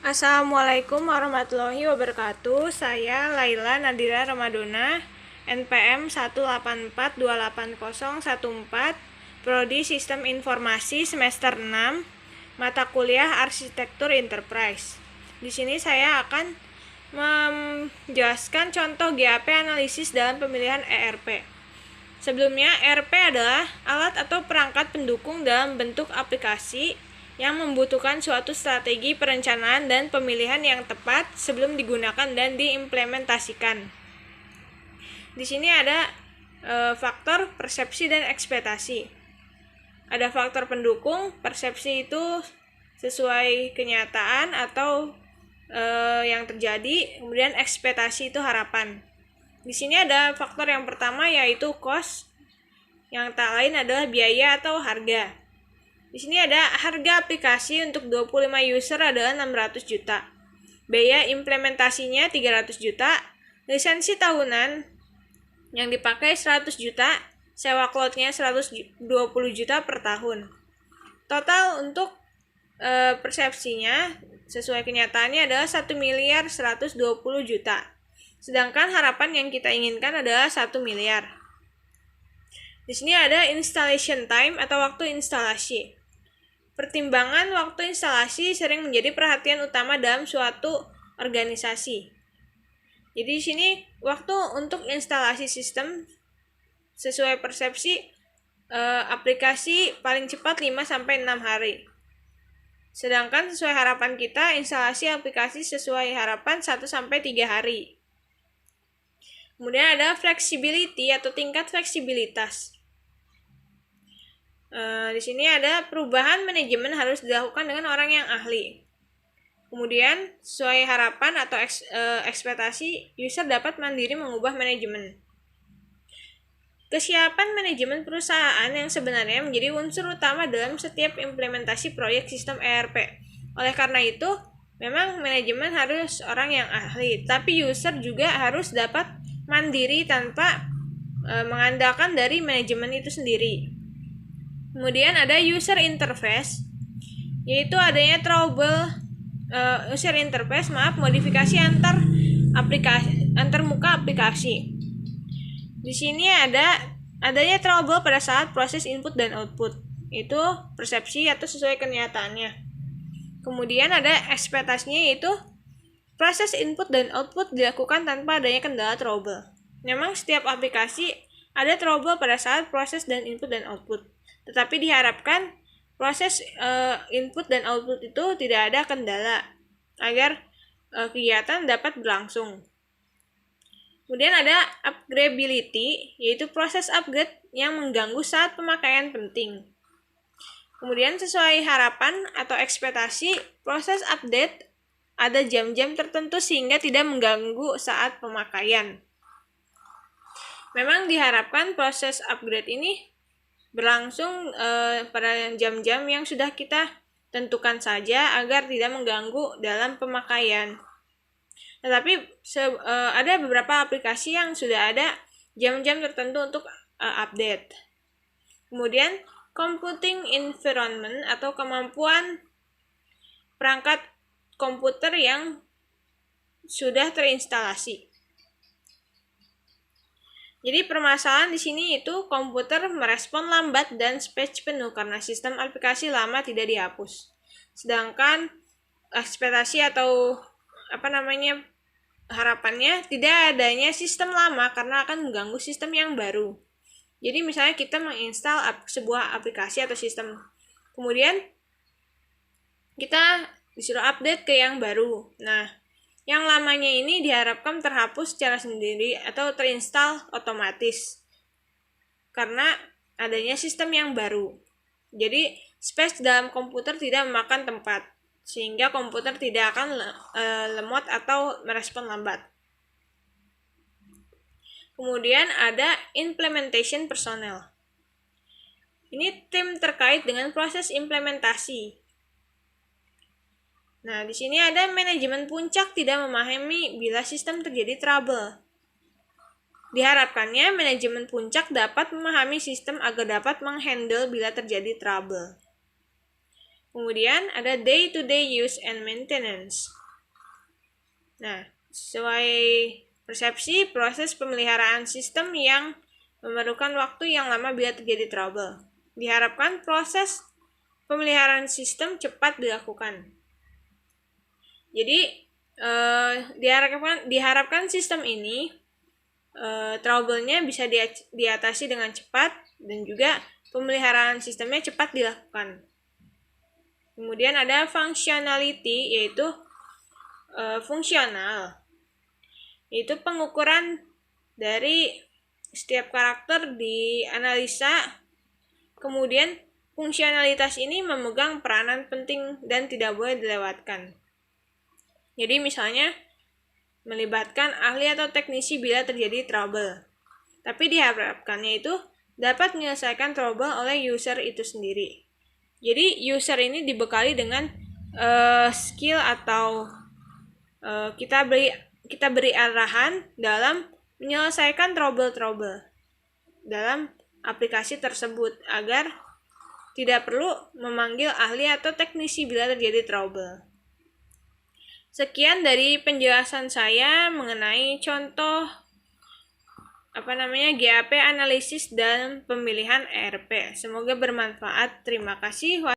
Assalamualaikum warahmatullahi wabarakatuh. Saya Laila Nadira Ramadona, NPM 184280014, Prodi Sistem Informasi semester 6, mata kuliah Arsitektur Enterprise. Di sini saya akan menjelaskan contoh GAP analisis dalam pemilihan ERP. Sebelumnya, ERP adalah alat atau perangkat pendukung dalam bentuk aplikasi yang membutuhkan suatu strategi perencanaan dan pemilihan yang tepat sebelum digunakan dan diimplementasikan. Di sini ada faktor persepsi dan ekspektasi. Ada faktor pendukung, persepsi itu sesuai kenyataan atau yang terjadi, kemudian ekspektasi itu harapan. Di sini ada faktor yang pertama yaitu cost, yang tak lain adalah biaya atau harga. Di sini ada harga aplikasi untuk 25 user adalah 600 juta. Biaya implementasinya 300 juta, lisensi tahunan yang dipakai 100 juta, sewa cloud-nya 120 juta per tahun. Total untuk persepsinya sesuai kenyataannya adalah 1.120 juta. Sedangkan harapan yang kita inginkan adalah 1 miliar. Di sini ada installation time atau waktu instalasi. Pertimbangan waktu instalasi sering menjadi perhatian utama dalam suatu organisasi. Jadi di sini waktu untuk instalasi sistem sesuai persepsi aplikasi paling cepat 5-6 hari. Sedangkan sesuai harapan kita instalasi aplikasi sesuai harapan 1-3 hari. Kemudian ada flexibility atau tingkat fleksibilitas. Di sini ada perubahan manajemen harus dilakukan dengan orang yang ahli. Kemudian sesuai harapan atau ekspektasi, user dapat mandiri mengubah manajemen. Kesiapan manajemen perusahaan yang sebenarnya menjadi unsur utama dalam setiap implementasi proyek sistem ERP. Oleh karena itu, memang manajemen harus orang yang ahli, tapi user juga harus dapat mandiri tanpa mengandalkan dari manajemen itu sendiri. Kemudian ada user interface, yaitu adanya modifikasi antar muka aplikasi. Di sini adanya trouble pada saat proses input dan output, itu persepsi atau sesuai kenyataannya. Kemudian ada ekspektasinya, yaitu proses input dan output dilakukan tanpa adanya kendala trouble. Memang setiap aplikasi ada trouble pada saat proses dan input dan output. Tetapi diharapkan proses input dan output itu tidak ada kendala agar kegiatan dapat berlangsung. Kemudian ada upgradability, yaitu proses upgrade yang mengganggu saat pemakaian penting. Kemudian sesuai harapan atau ekspektasi, proses update ada jam-jam tertentu sehingga tidak mengganggu saat pemakaian. Memang diharapkan proses upgrade ini berlangsung pada jam-jam yang sudah kita tentukan saja agar tidak mengganggu dalam pemakaian. Tetapi ada beberapa aplikasi yang sudah ada jam-jam tertentu untuk update. Kemudian computing environment atau kemampuan perangkat komputer yang sudah terinstalasi. Jadi permasalahan di sini itu komputer merespon lambat dan space penuh karena sistem aplikasi lama tidak dihapus. Sedangkan ekspektasi atau harapannya tidak adanya sistem lama karena akan mengganggu sistem yang baru. Jadi misalnya kita menginstal sebuah aplikasi atau sistem, kemudian kita disuruh update ke yang baru. Nah, yang lamanya ini diharapkan terhapus secara sendiri atau terinstall otomatis karena adanya sistem yang baru. Jadi space dalam komputer tidak memakan tempat sehingga komputer tidak akan lemot atau merespon lambat. Kemudian ada implementation personnel. Ini tim terkait dengan proses implementasi. Nah, di sini ada manajemen puncak tidak memahami bila sistem terjadi trouble. Diharapkannya manajemen puncak dapat memahami sistem agar dapat menghandle bila terjadi trouble. Kemudian ada day-to-day use and maintenance. Nah, sesuai persepsi, proses pemeliharaan sistem yang memerlukan waktu yang lama bila terjadi trouble. Diharapkan proses pemeliharaan sistem cepat dilakukan. Jadi, diharapkan sistem ini trouble-nya bisa diatasi dengan cepat dan juga pemeliharaan sistemnya cepat dilakukan. Kemudian ada functionality, yaitu fungsional, yaitu pengukuran dari setiap karakter dianalisa. Kemudian fungsionalitas ini memegang peranan penting dan tidak boleh dilewatkan. Jadi misalnya melibatkan ahli atau teknisi bila terjadi trouble. Tapi diharapkannya itu dapat menyelesaikan trouble oleh user itu sendiri. Jadi user ini dibekali dengan skill atau kita beri arahan dalam menyelesaikan trouble dalam aplikasi tersebut agar tidak perlu memanggil ahli atau teknisi bila terjadi trouble. Sekian dari penjelasan saya mengenai contoh GAP analisis dan pemilihan ERP. Semoga bermanfaat. Terima kasih.